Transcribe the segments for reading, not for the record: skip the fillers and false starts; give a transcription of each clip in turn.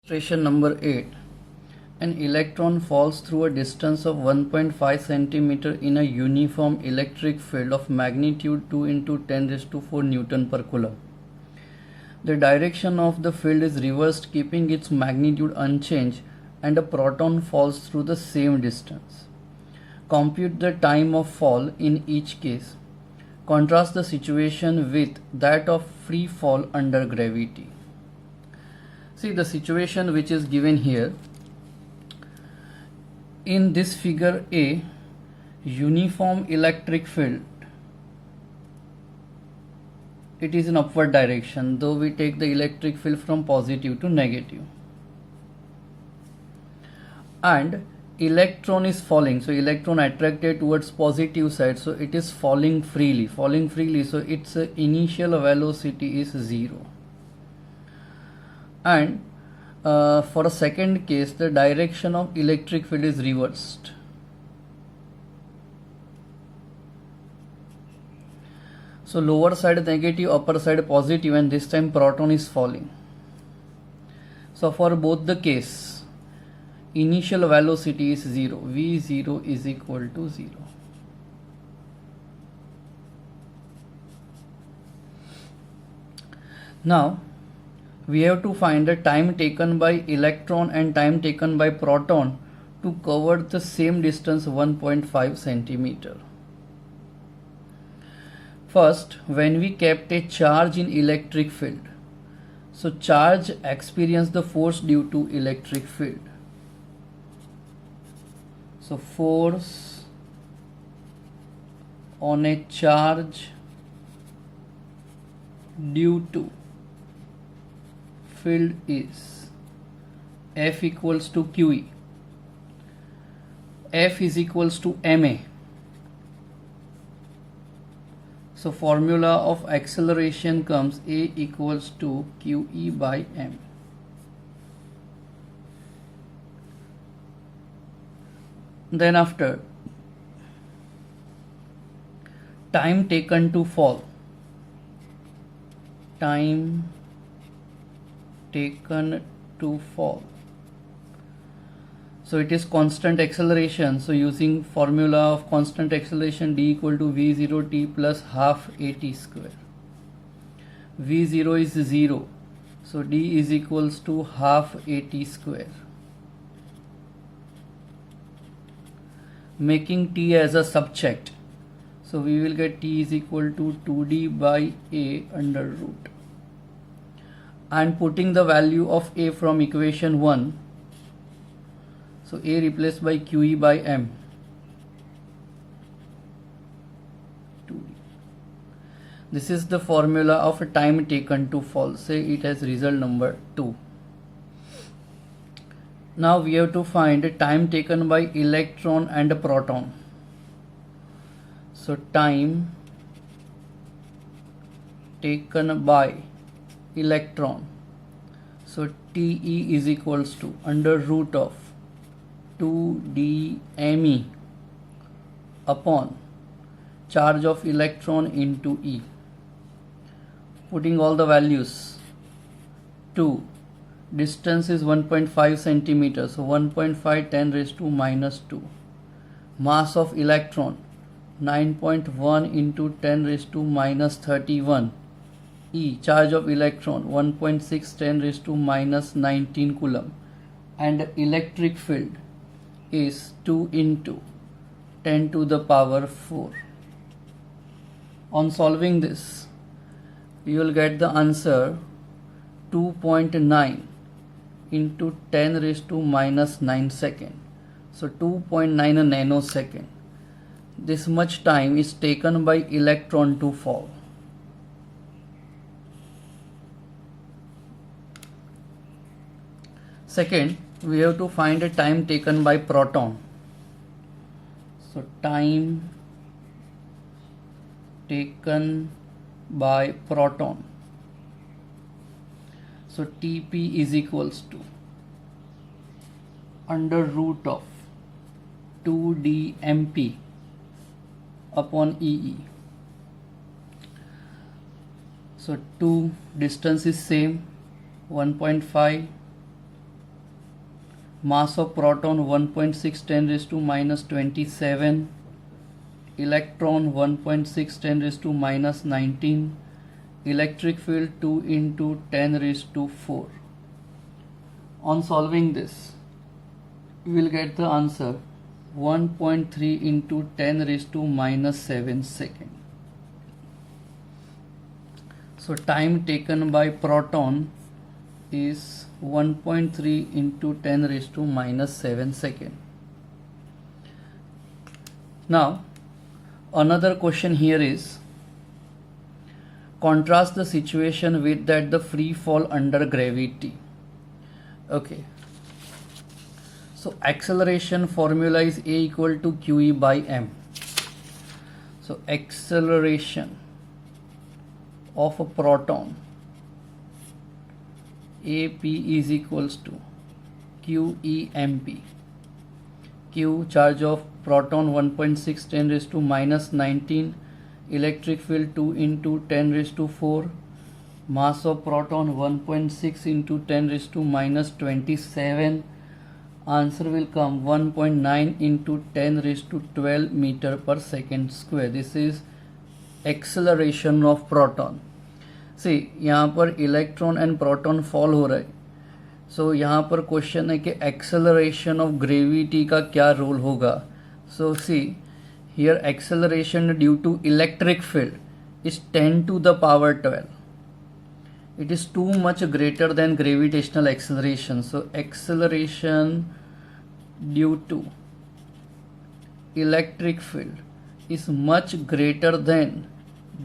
Illustration number 8. An electron falls through a distance of 1.5 cm in a uniform electric field of magnitude 2 into 10 raised to 4 Newton per Coulomb. The direction of the field is reversed, keeping its magnitude unchanged, and a proton falls through the same distance. Compute the time of fall in each case. Contrast the situation with that of free fall under gravity. See the situation which is given here. In this figure A, uniform electric field, it is in upward direction, though we take the electric field from positive to negative. And electron is falling, so electron attracted towards positive side, so it is falling freely, so its initial velocity is 0. And for a second case, the direction of electric field is reversed. So lower side negative, upper side positive, and this time proton is falling. So for both the case, initial velocity is 0. V0 is equal to 0. Now we have to find the time taken by electron and time taken by proton to cover the same distance 1.5 cm. First, when we kept a charge in electric field, so charge experience the force due to electric field. So force on a charge due to field is F equals to QE. F is equals to MA. So formula of acceleration comes A equals to QE by M. Then after, time taken to fall. Time taken to fall. So it is constant acceleration. So using formula of constant acceleration, D equal to V0 t plus half AT square. V0 is 0. So D is equals to half AT square. Making T as a subject. So we will get T is equal to 2D by A under root. And putting the value of A from equation 1, so A replaced by QE by M, 2D. This is the formula of a time taken to fall. Say it has result number 2. Now we have to find time taken by electron and proton. So time taken by electron, so TE is equals to under root of 2dMe upon charge of electron into E. Putting all the values, 2, distance is 1.5 centimeters, so 1.5 10 raised to minus 2. Mass of electron 9.1 into 10 raised to minus 31. E, charge of electron 1.6 10 raised to minus 19 coulomb, and electric field is 2 into 10 to the power 4. On solving this, you will get the answer 2.9 into 10 raised to minus 9 second. So 2.9 nanosecond. This much time is taken by electron to fall. Second, we have to find a time taken by proton. So time taken by proton. So TP is equals to under root of 2dMp upon EE. So 2 distance is same 1.5 mass of proton 1.6 10 raised to minus 27, electron 1.6 10 raised to minus 19, electric field 2 into 10 raised to 4. On solving this, we will get the answer 1.3 into 10 raised to minus 7 second. So time taken by proton is 1.3 into 10 raised to minus 7 second. Now another question here is, contrast the situation with that the free fall under gravity. Okay, so acceleration formula is A equal to QE by M. So acceleration of a proton AP is equals to QEMP. Q, charge of proton 1.6 10 raised to minus 19, electric field 2 into 10 raised to 4, mass of proton 1.6 into 10 raised to minus 27. Answer will come 1.9 into 10 raised to 12 meter per second square. This is acceleration of proton. See, यहाँ पर electron and proton fall हो रहा है. सो यहाँ पर question है कि acceleration of gravity का क्या रोल होगा. So see here acceleration due to electric field is 10 to the power 12. It is too much greater than gravitational acceleration. So acceleration due to electric field is much greater than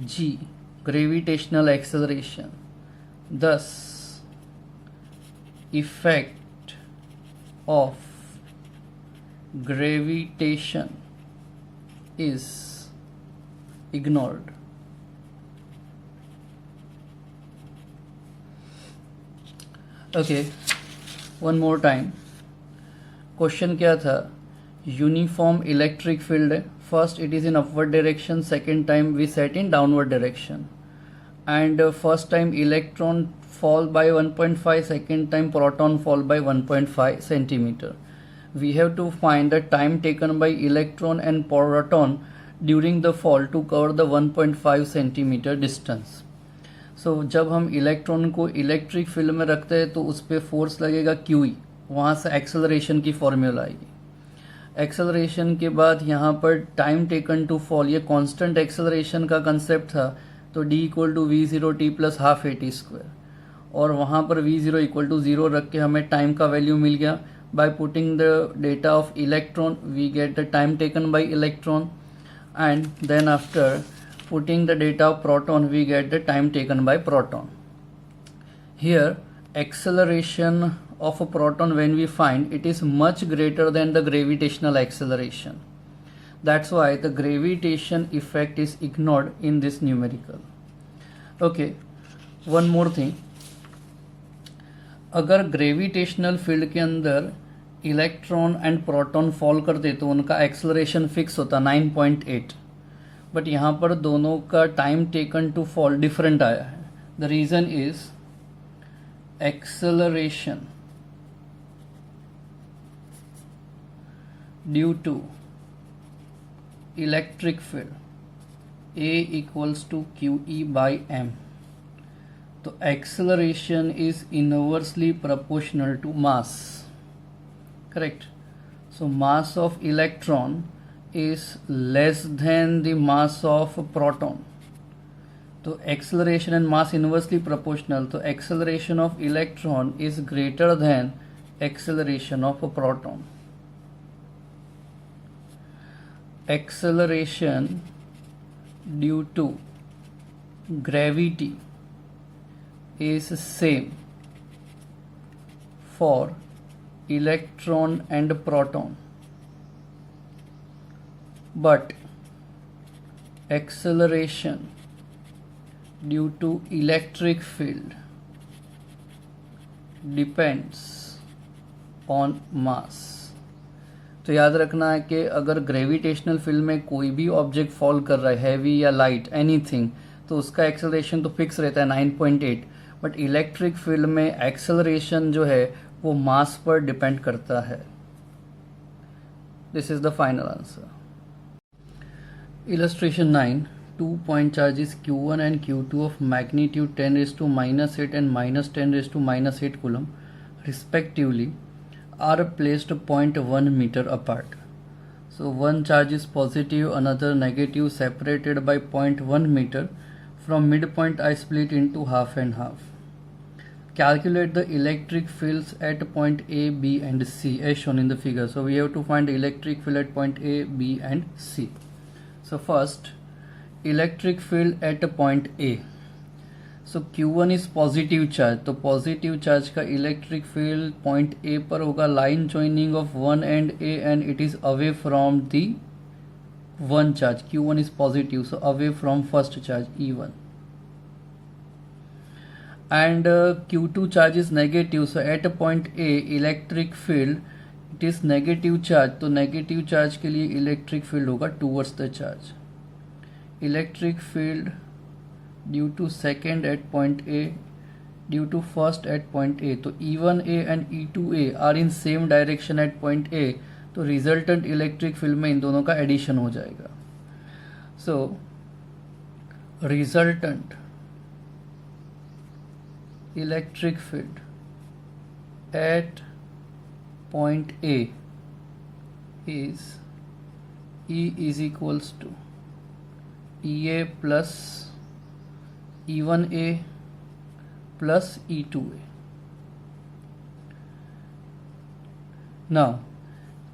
G, gravitational acceleration. Thus effect of gravitation is ignored. Okay, one more time. Question क्या था? Uniform electric field है. First it is in upward direction, second time we set in downward direction, and first time electron fall by 1.5, second time proton fall by 1.5 centimeter. We have to find the time taken by electron and proton during the fall to cover the 1.5 centimeter distance. So जब हम electron को electric field में रखते हैं तो उस पर force लगेगा QE, वहाँ से एक्सेलरेशन की फॉर्मूला आएगी. एक्सेलरेशन के बाद यहाँ पर टाइम टेकन टू फॉल, ये कांस्टेंट एक्सेलरेशन का कंसेप्ट था, तो D equal to V0t plus half AT square, और वहाँ पर V0 इक्वल टू 0 रख के हमें टाइम का वैल्यू मिल गया. By putting the data of electron we get the time taken by electron, and then after putting the data of proton we get the time taken by proton. Here acceleration of a proton, when we find, it is much greater than the gravitational acceleration. That's why the gravitation effect is ignored in this numerical. Okay, one more thing. अगर gravitational field के अंदर electron and proton fall करते तो उनका acceleration fix होता 9.8, but यहाँ पर दोनों का time taken to fall different आया है. The reason is acceleration due to electric field A equals to QE by M. तो acceleration is inversely proportional to mass. Correct. So mass of electron is less than the mass of proton. तो acceleration and mass inversely proportional, तो acceleration of electron is greater than acceleration of a proton. Acceleration due to gravity is same for electron and proton, but acceleration due to electric field depends on mass. तो याद रखना है कि अगर gravitational field में कोई भी object fall कर रहा है, हैवी या लाइट एनीथिंग, तो उसका एक्सेलरेशन तो फिक्स रहता है 9.8, बट इलेक्ट्रिक फील्ड में एक्सेलरेशन जो है वो मास पर डिपेंड करता है। This is the final answer. Illustration 9. 2-point charges Q1 and Q2 of magnitude 10 raised to minus 8 and minus 10 raised to minus 8 coulomb respectively are placed 0.1 meter apart. So one charge is positive, another negative, separated by 0.1 meter. From midpoint I split into half and half. Calculate the electric fields at point A, B and C as shown in the figure. So we have to find the electric field at point A, B and C. So first, electric field at point A. So Q1 is positive charge, तो positive charge का electric field point A पर होगा, line joining of one end A and it is away from the one charge. Q1 is positive, so away from first charge E1. And Q2 charge is negative, so at point A electric field it is negative charge, तो negative charge के लिए electric field होगा towards the charge. Electric field due to second at point A, due to first at point A, तो E1A and E2A are in same direction at point A, तो resultant electric field में इन दोनों का addition हो जाएगा. So resultant electric field at point A is E is equals to EA plus E1A plus E2A. Now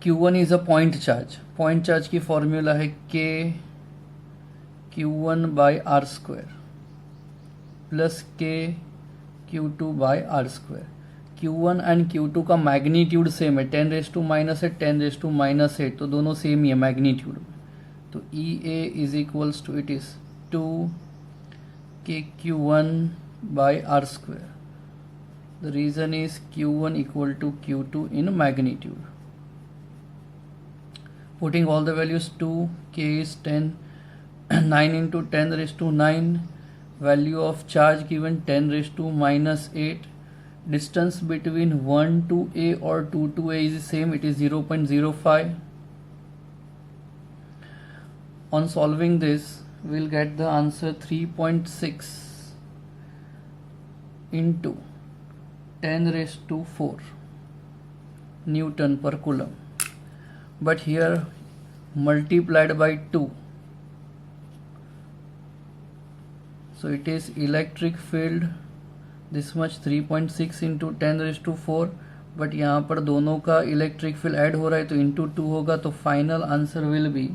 Q1 is a point charge. Point charge की formula है K Q1 by R square plus K Q2 by R square. Q1 and Q2 का magnitude same है, 10 raise to minus 8 10 raise to minus 8, तो दोनों same ही है magnitude में. तो EA is equals to it is 2 KQ1 by R square. The reason is Q1 equal to Q2 in magnitude. Putting all the values, 2 K is 10, 9 into 10 raised to 9, value of charge given 10 raised to minus 8, distance between 1 to A or 2 to A is the same, it is 0.05. On solving this, we'll get the answer 3.6 into 10 raised to 4 Newton per coulomb, but here multiplied by 2. So it is electric field this much 3.6 into 10 raised to 4, but यहाँ पर दोनों का electric field add हो रहा है तो into 2 होगा, तो final answer will be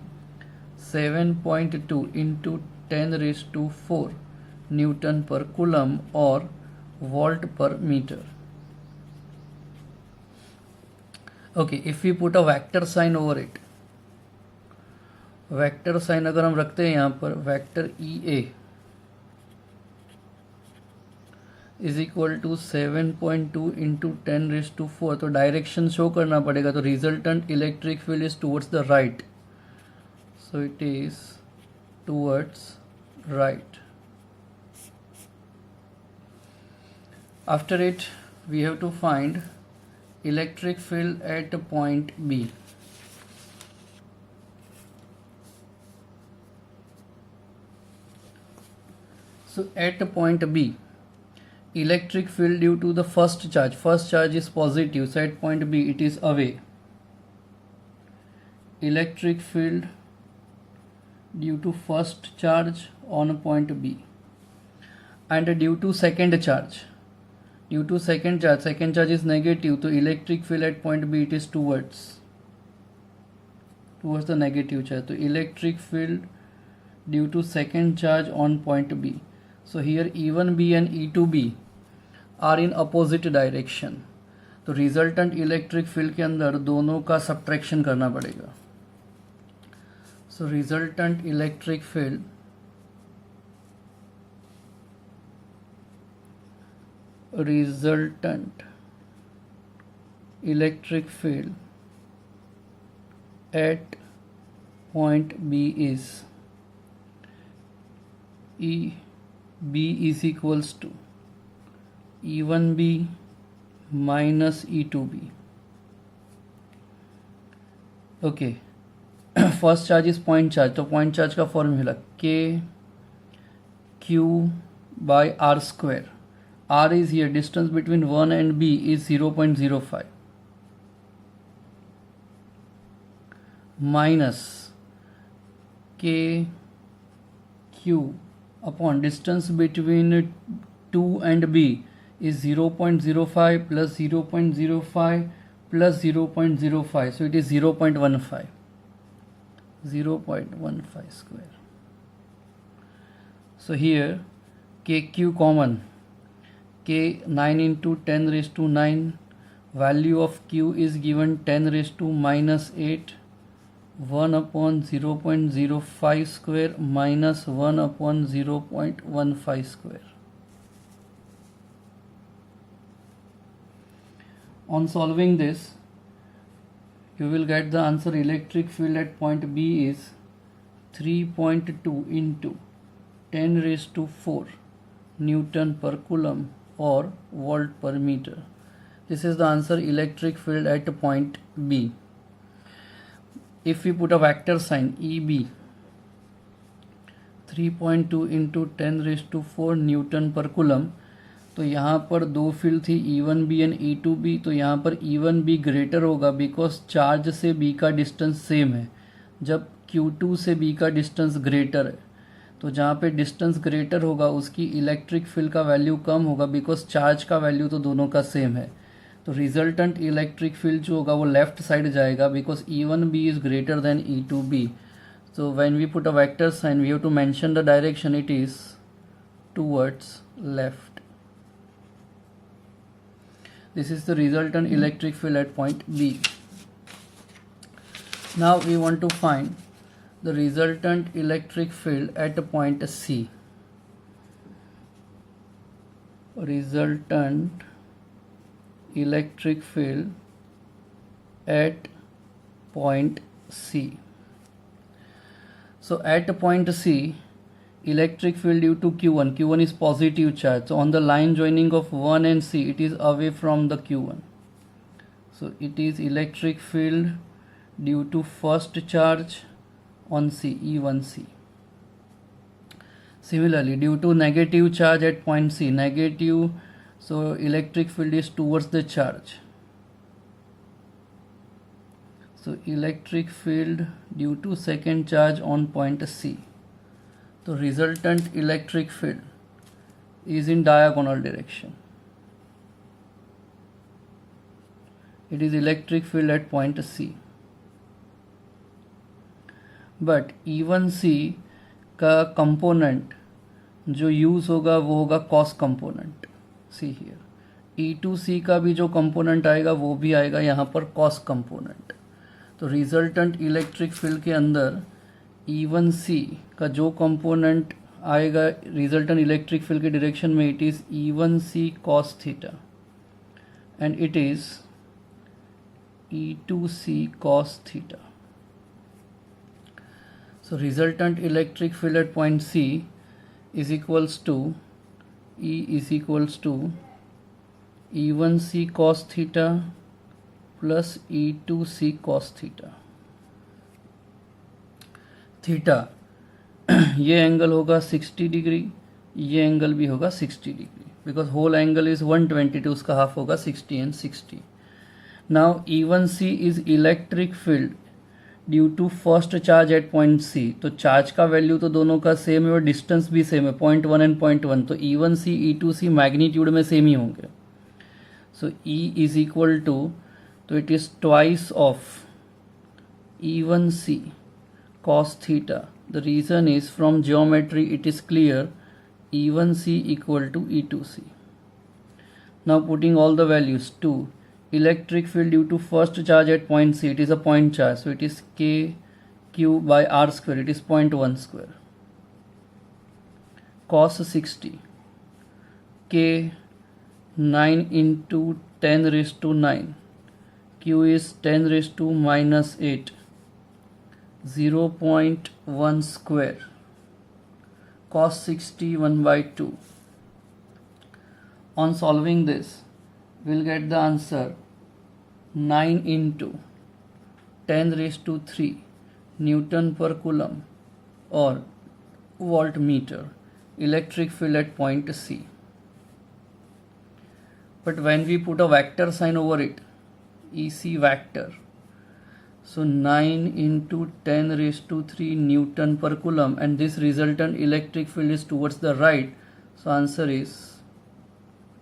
7.2 into 10 raised to 4 newton per coulomb और volt per metre. Okay, if we put a vector sign over it, vector sign अगर हम रखते हैं यहाँ पर, vector EA is equal to 7.2 into 10 raise to 4, तो direction show करना पड़ेगा, तो resultant electric field is towards the right, so it is towards right. After it we have to find electric field at point B. So at point B, electric field due to the first charge is positive, so at point B it is away. Electric field due to first charge on point B, and due to second charge is negative, so electric field at point B it is towards the negative charge, so electric field due to second charge on point B. So here E1B and E2B are in opposite direction, तो resultant electric field के अंदर दोनों का subtraction करना पड़ेगा. So resultant electric field at point B is B is equals to E1B minus E2B. Okay. First charge is point charge, तो point charge का formula K Q by R square. R is here, distance between 1 and B is 0.05 minus K Q upon distance between 2 and B is 0.05 plus 0.05 plus 0.05, so it is 0.15 square. So here KQ common, K 9 into 10 raised to 9, value of Q is given 10 raised to minus 8, 1 upon 0.05 square minus 1 upon 0.15 square. On solving this, you will get the answer. Electric field at point B is 3.2 into 10 raised to 4 Newton per Coulomb or volt per meter. This is the answer, electric field at point B. If we put a vector sign EB, 3.2 into 10 raised to 4 Newton per Coulomb, तो यहाँ पर दो field थी E1B and E2B, तो यहाँ पर E1B greater होगा because charge से B का डिस्टेंस सेम है, जब Q2 से B का डिस्टेंस ग्रेटर है, तो जहाँ पे डिस्टेंस ग्रेटर होगा उसकी इलेक्ट्रिक फील्ड का वैल्यू कम होगा बिकॉज चार्ज का वैल्यू तो दोनों का सेम है. तो रिजल्टेंट इलेक्ट्रिक फील्ड जो होगा वो लेफ्ट साइड जाएगा because E1B is greater than E2B. So when we put a vector sign, we have to mention the direction, it is towards left. This is the resultant electric field at point B. Now we want to find the resultant electric field at point C. Resultant electric field at point C. So at point C, electric field due to Q1, Q1 is positive charge, so on the line joining of 1 and C, it is away from the Q1. So it is electric field due to first charge on C, E1C. Similarly, due to negative charge at point C, negative, so electric field is towards the charge. So electric field due to second charge on point C. The resultant electric field is in diagonal direction. It is electric field at point C. But E1C का component जो use होगा वो होगा cos component. See here. E2C का भी जो component आएगा वो भी आएगा यहाँ पर cos component. तो रिजल्टेंट इलेक्ट्रिक फील्ड के अंदर E1C का जो कंपोनेंट आएगा रिजल्टेंट इलेक्ट्रिक फील्ड के डायरेक्शन में, it is E1C cos theta and it is E2C cos theta. So resultant electric field at point C is equals to E is equals to E1C cos theta plus E2C cos theta. Theta ये angle होगा 60 degree, ये angle भी होगा 60 degree because whole angle is 120, तो उसका half होगा 60 and 60. Now E1C is electric field due to first charge at point C. तो charge का वैल्यू तो दोनों का सेम है और डिस्टेंस भी सेम है, 0.1 एंड 0.1, तो E1C E2C मैग्नीट्यूड में सेम ही होंगे. सो E इज इक्वल टू, तो it is twice of E1C cos theta. The reason is from geometry it is clear, E1C equal to E2C. Now putting all the values, 2 electric field due to first charge at point C, it is a point charge, so it is K Q by R square, it is 0.1 square. Cos 60, K 9 into 10 raised to 9, Q is 10 raised to minus 8, 0.1 square, cos 60 1 by 2. On solving this, we'll get the answer 9 into 10 raised to 3 Newton per Coulomb or voltmeter electric field at point C. But when we put a vector sign over it, EC vector, so 9 into 10 raised to 3 Newton per Coulomb, and this resultant electric field is towards the right, so answer is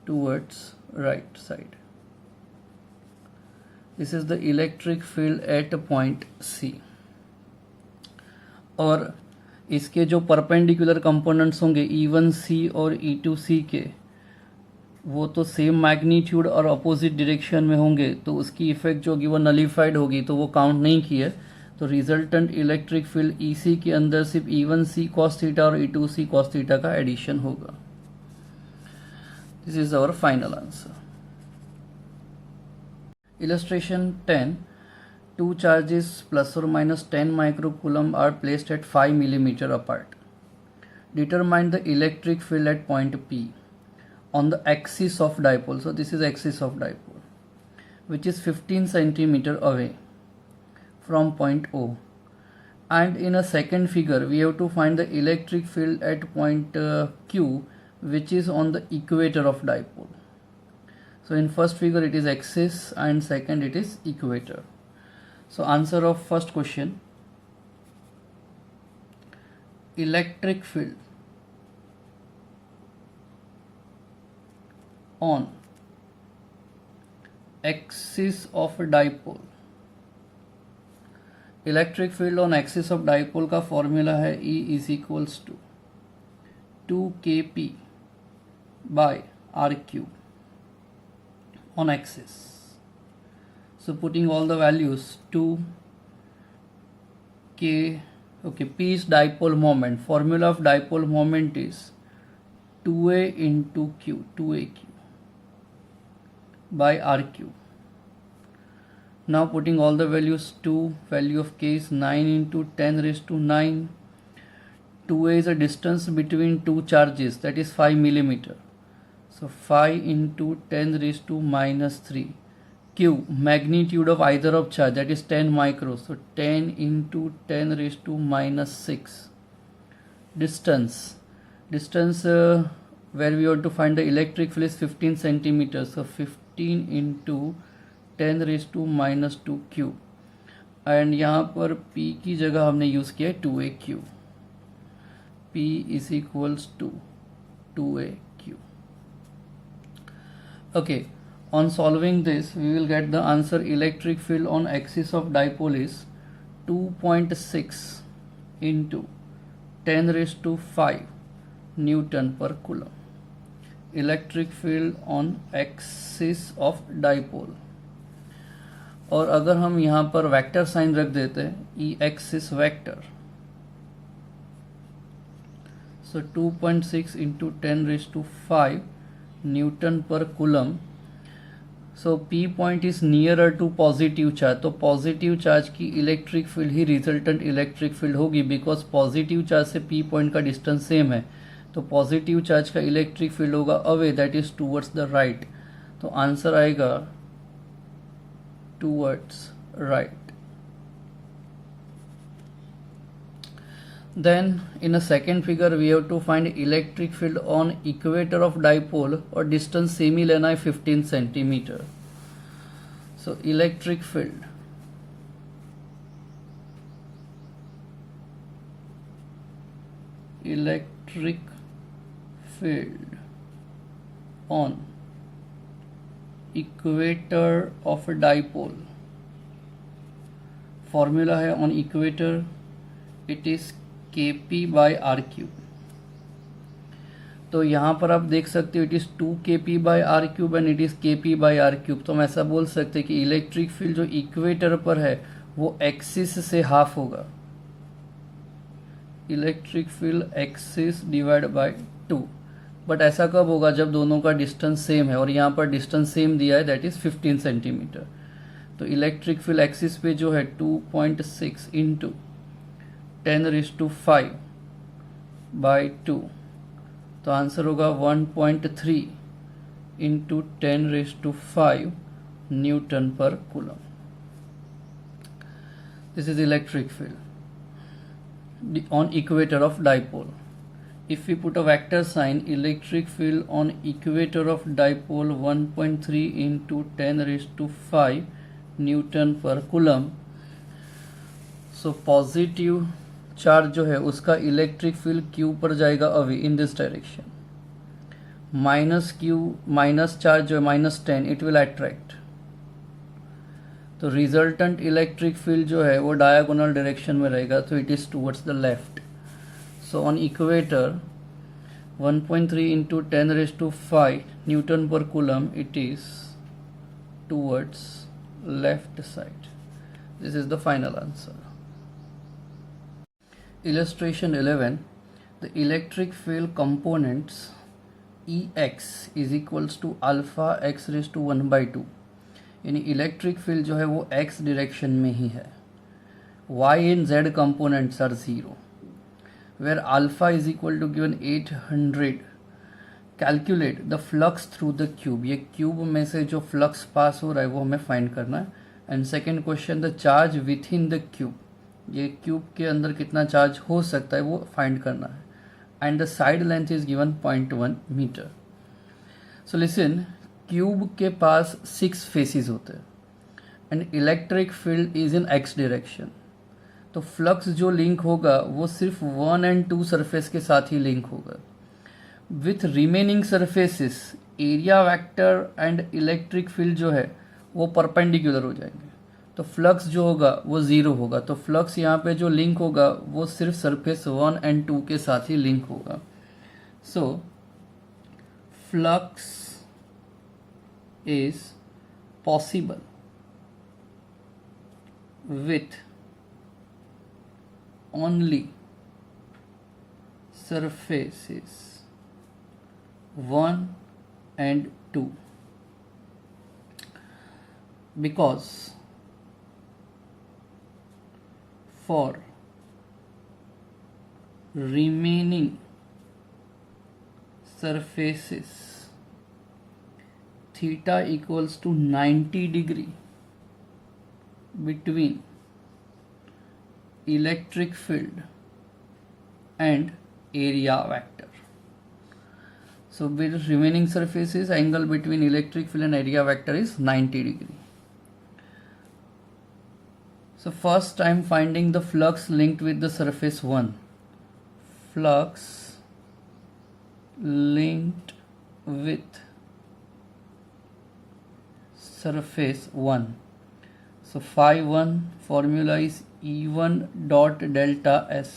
towards right side. This is the electric field at point C. और इसके जो perpendicular components होंगे E1C और E2C के, वो तो same magnitude और opposite direction में होंगे, तो उसकी इफेक्ट जो होगी वो नलीफाइड होगी, तो वो काउंट नहीं की है. तो रिजल्टेंट इलेक्ट्रिक फील्ड EC के अंदर सिर्फ E1C cos थीटा और E2C cos थीटा का एडिशन होगा. This is our final answer. Illustration 10. Two charges plus or minus 10 microcoulomb are placed at 5 mm apart. Determine the electric field at point P on the axis of dipole. So this is axis of dipole, which is 15 cm away from point O. And in a second figure, we have to find the electric field at point Q, which is on the equator of dipole. So in first figure it is axis and second it is equator. So answer of first question, electric field on axis of dipole. Electric field on axis of dipole का formula है E is equals to 2kp by r cube on axis. So putting all the values, 2k, okay, P is dipole moment. Formula of dipole moment is 2a into q, 2aq by r cube. Now putting all the values, 2 value of k is 9 into 10 raised to 9. 2a is a distance between two charges, that is 5 millimeter. So 5 into 10 raised to minus 3. Q, magnitude of either of charge, that is 10 micro. So 10 into 10 raised to minus 6. Distance where we want to find the electric field is 15 centimeters. So 15 into 10 raised to minus 2 Q. And यहाँ पर P की जगह हमने use किया है 2aq. P is equals to 2aq. Okay, on solving this we will get the answer. Electric field on axis of dipole is 2.6 into 10 raised to 5 Newton per Coulomb. Electric field on axis of dipole. और अगर हम यहाँ पर vector sign रख देते हैं, E axis vector, so 2.6 into 10 raised to 5 Newton per Coulomb. So P point is nearer to positive charge, तो positive charge की इलेक्ट्रिक फील्ड ही रिजल्टेंट इलेक्ट्रिक फील्ड होगी, बिकॉज पॉजिटिव चार्ज से P पॉइंट का distance same है. तो positive charge का electric field होगा away, that is towards the right. तो आंसर आएगा towards right. Then in a second figure we have to find electric field on equator of dipole, और distance same ही लेना है 15 centimetre. So electric field on equator of dipole, formula है on equator, it is kp by r cube. तो यहाँ पर आप देख सकते हो it is 2kp by R cube and it is kp by R cube. तो हम ऐसा बोल सकते हैं कि इलेक्ट्रिक फील्ड जो इक्वेटर पर है वो एक्सिस से हाफ होगा. Electric field axis divide by 2. But ऐसा कब होगा? जब दोनों का डिस्टेंस सेम है, और यहाँ पर डिस्टेंस सेम दिया है, दैट इज़ 15 सेंटीमीटर. तो इलेक्ट्रिक फील्ड एक्सिस पे जो है 2.6 इंटू 10⁵ by 2, तो आंसर होगा 1.3 into 10 raised to 5 Newton per Coulomb. This is electric field on equator of dipole. If we put a vector sign, electric field on equator of dipole 1.3 into 10 raised to 5 Newton per Coulomb. So positive charge जो है उसका electric field Q पर जाएगा away in this direction. Minus Q minus charge जो है -10 it will attract. तो resultant electric field जो है वो डायगोनल डायरेक्शन में रहेगा, तो it is towards the left. So on equator 1.3 into 10 raised to 5 Newton per Coulomb, it is towards left side. This is the final answer. Illustration 11. The electric field components Ex is equals to alpha x raised to 1 by 2. यानी electric field जो है वो x direction में ही है. y and z components are 0. Where alpha is equal to given 800. Calculate the flux through the cube. ये cube में से जो फ्लक्स पास हो रहा है वो हमें फाइंड करना है. And second question, the charge with in the cube. ये क्यूब के अंदर कितना चार्ज हो सकता है वो फाइंड करना है. And the side length is given 0.1 metre. So listen, cube के पास 6 फेसेस होते हैं and electric field is in x direction. तो फ्लक्स जो लिंक होगा वो सिर्फ 1 and 2 सरफेस के साथ ही लिंक होगा. With remaining surfaces area vector and electric field जो है वो परपेंडिकुलर हो जाएंगे. तो फ्लक्स जो होगा वो 0 होगा. तो फ्लक्स यहाँ पे जो लिंक होगा वो सिर्फ सरफेस 1 and 2 के साथ ही लिंक होगा. So flux is possible with only surfaces 1 and 2 because for remaining surfaces theta equals to 90 degree between electric field and area vector. So with remaining surfaces, angle between electric field and area vector is 90 degree. So first I am finding the flux linked with the surface 1. Flux linked with surface 1. So phi 1 formula is E1 dot delta S.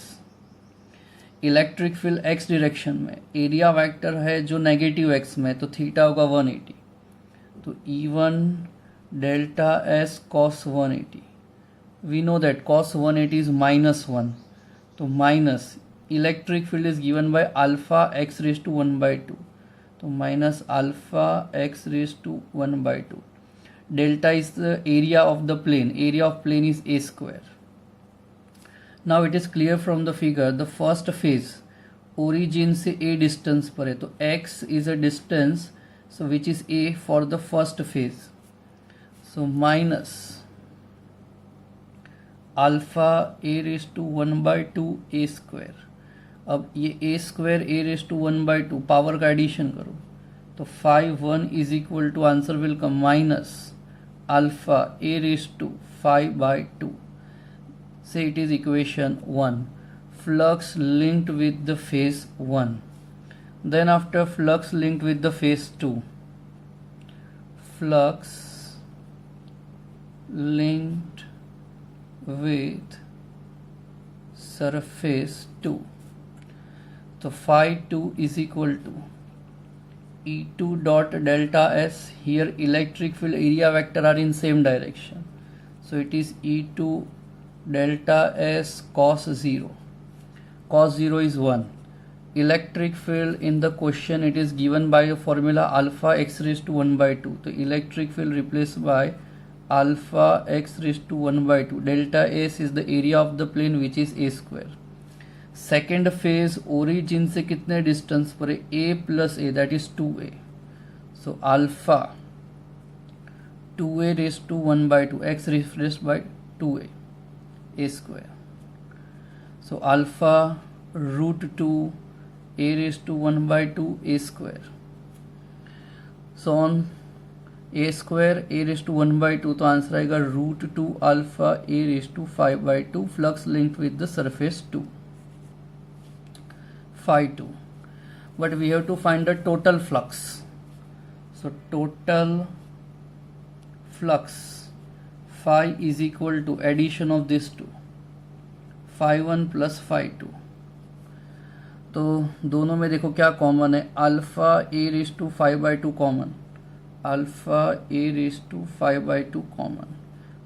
Electric field x direction में, area vector है जो negative x में, तो theta होगा 180. तो E1 delta S cos 180. We know that cos 180 is -1. तो minus electric field is given by alpha x raise to 1 by 2. तो minus alpha x raise to 1 by 2. Delta is the area of the plane. Area of plane is a square. Now it is clear from the figure, the first phase origin से a distance पर है, तो x is a distance, so which is a for the first phase. So minus alpha a raised to 1 by 2 a square. अब ये a square a raised to 1 by 2 power का addition करो, तो phi 1 is equal to answer will come minus alpha a raised to 5 by 2. Say it is equation 1. Flux linked with the phase 1. Then after flux linked with the phase 2. Flux linked with surface 2. So phi 2 is equal to E2 dot delta S. Here electric field area vector are in same direction, so it is E2 delta S cos 0. Cos 0 is 1. Electric field in the question it is given by a formula alpha x raised to 1 by 2. So electric field replaced by alpha x raised to 1 by 2. Delta S is the area of the plane which is a square. Second phase origin से कितने distance पर है, a plus a that is 2a. So alpha 2a raised to 1 by 2 x replaced by 2a a square. So alpha root 2 a raised to 1 by 2 a square. So on a square a raised to 1 by 2, तो answer आएगा root 2 alpha a raised to 5 by 2 flux linked with the surface 2 phi 2. But we have to find the total flux. So total flux phi is equal to addition of these two, phi 1 plus phi 2. तो दोनों में देखो क्या common है, alpha a raised to 5 by 2 common, alpha a raised to 5 by 2 common.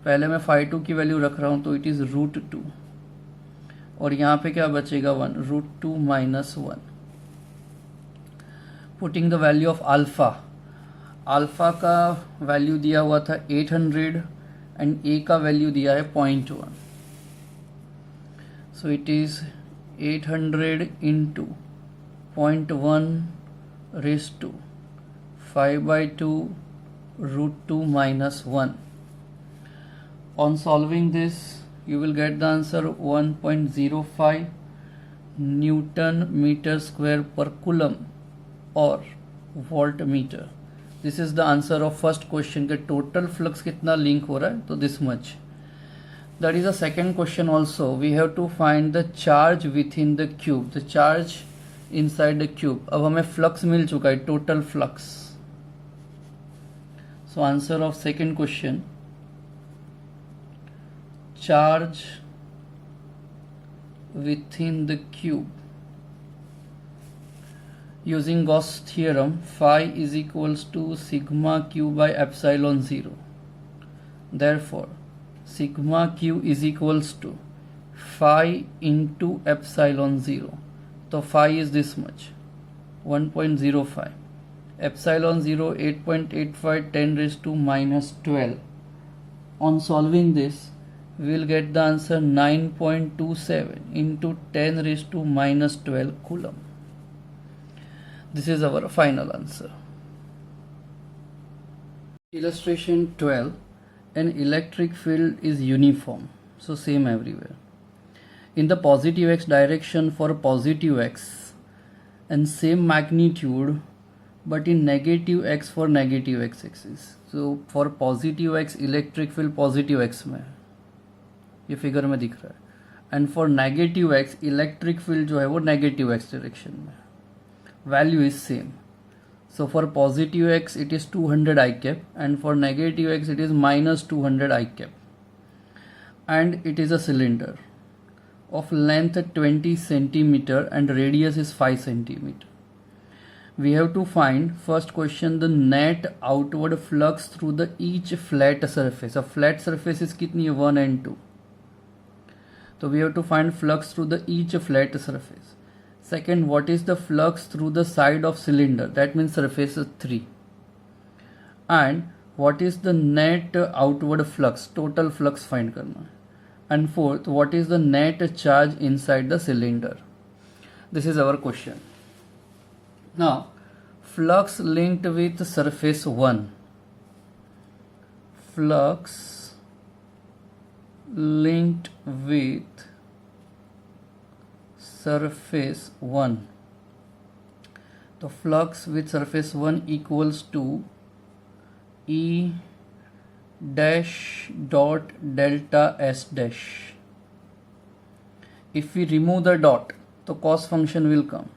पहले मैं phi 2 की value रख रहा हूँ तो इट इज़ रूट 2 और यहाँ पे क्या बचेगा 1, root 2 minus 1. Putting the value of alpha, alpha का वैल्यू दिया हुआ था 800 एंड ए का वैल्यू दिया है 0.1. So it is 800 into 0.1 raised to 5 by 2 root 2 minus 1. On solving this, you will get the answer 1.05 Newton meter square per coulomb or voltmeter. This is the answer of first question के total flux कितना link हो रहा है, तो this much. That is the second question also. We have to find the charge within the cube, the charge inside the cube. अब हमें flux मिल चुका है, total flux. So answer of second question, charge within the cube. Using Gauss theorem, phi is equals to sigma q by epsilon 0. Therefore, sigma q is equals to phi into epsilon 0. So phi is this much, 1.05. Epsilon 0 8.85 10 raised to minus 12. On solving this, we will get the answer 9.27 into 10 raised to minus 12 coulomb. This is our final answer. Illustration 12. An electric field is uniform, so same everywhere. In the positive x direction for positive x and same magnitude but in negative x for negative x axis. So for positive x electric field positive x में, ये figure में दिख रहा है, and for negative x electric field जो है वो negative x direction में. Value is same. So for positive x it is 200 I cap and for negative x it is minus 200 I cap. And it is a cylinder of length 20 centimeter and radius is 5 centimeter. We have to find, first question, the net outward flux through the each flat surface. A flat surface is कितनी है, 1 and 2. So we have to find flux through the each flat surface. Second, what is the flux through the side of cylinder? That means surface 3. And what is the net outward flux? Total flux find करना है. And fourth, what is the net charge inside the cylinder? This is our question. Now, flux linked with surface 1. Flux linked with surface 1. The flux with surface 1 equals to E dash dot delta S dash. If we remove the dot, the cos function will come.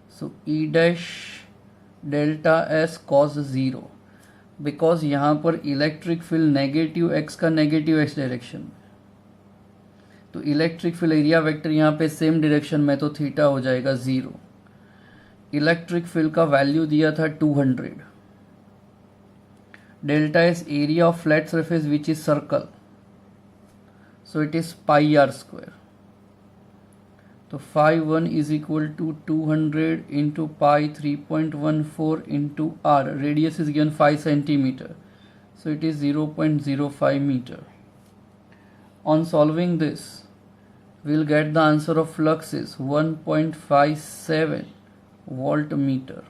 So E dash delta S cos 0, because यहाँ पर electric field negative x का negative x direction, तो electric field area vector यहाँ पे same direction में, तो theta हो जाएगा 0. इलेक्ट्रिक फील्ड का वैल्यू दिया था 200. Delta is area of flat surface which is circle, so it is pi r square. So phi 1 is equal to 200 into pi 3.14 into r. Radius is given 5 centimeter, so it is 0.05 meter. On solving this, we will get the answer of flux is 1.57 voltmeter.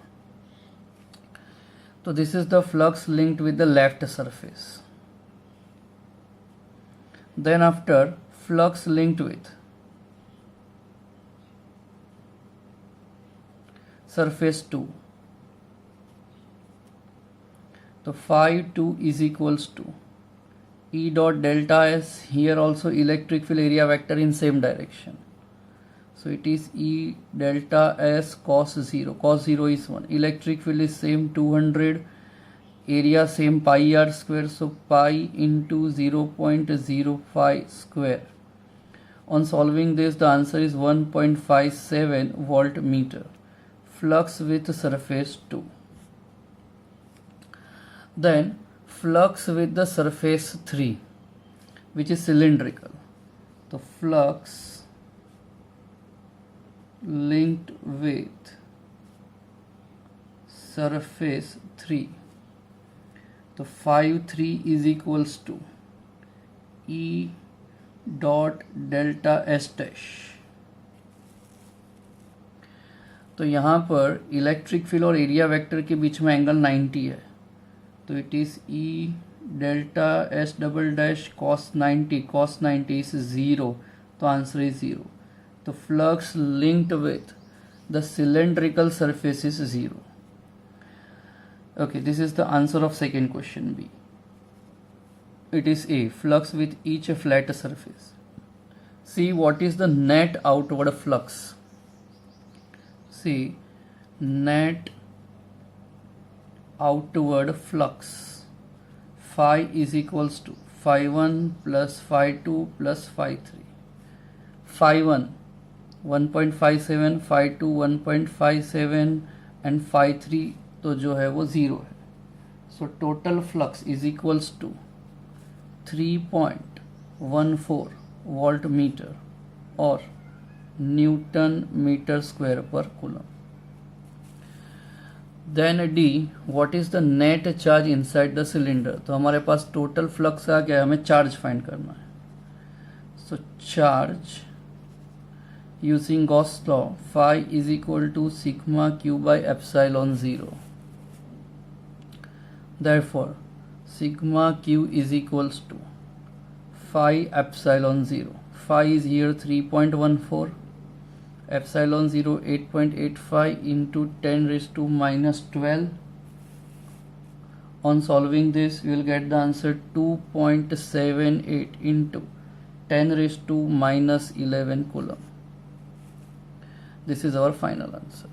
So this is the flux linked with the left surface. Then after, flux linked with surface 2. So phi 2 is equals to E dot delta S, here also electric field area vector in same direction. So it is E delta S cos 0. Cos 0 is 1. Electric field is same 200. Area same pi r square. So pi into 0.05 square. On solving this, the answer is 1.57 voltmeter. Flux with surface 2. Then flux with the surface 3, which is cylindrical. The flux linked with surface 3. The phi 3 is equals to E dot delta S dash. तो यहाँ पर electric field और area vector के बीच में angle 90 है, तो it is E delta S double dash cos 90 is 0, तो answer is 0. तो flux linked with the cylindrical surface is 0. Okay, this is the answer of second question B. It is A, flux with each flat surface. See what is the net outward flux. See, net outward flux phi is equals to phi 1 plus phi 2 plus phi 3. Phi 1 1.57, phi 2 1.57 and phi 3 तो जो है वो 0 है. So total flux is equals to 3.14 volt metre और newton metre square per coulomb. Then D, what is the net charge inside the cylinder. तो हमारे पास total flux आ गया, हमें चार्ज फाइंड करना है. सो charge using Gauss law, phi is equal to sigma q by epsilon 0. Therefore, sigma q is equals to phi epsilon 0. Phi is here 3.14, epsilon 0 8.85 into 10 raised to minus 12. On solving this, we will get the answer 2.78 into 10 raised to minus 11 coulomb. This is our final answer.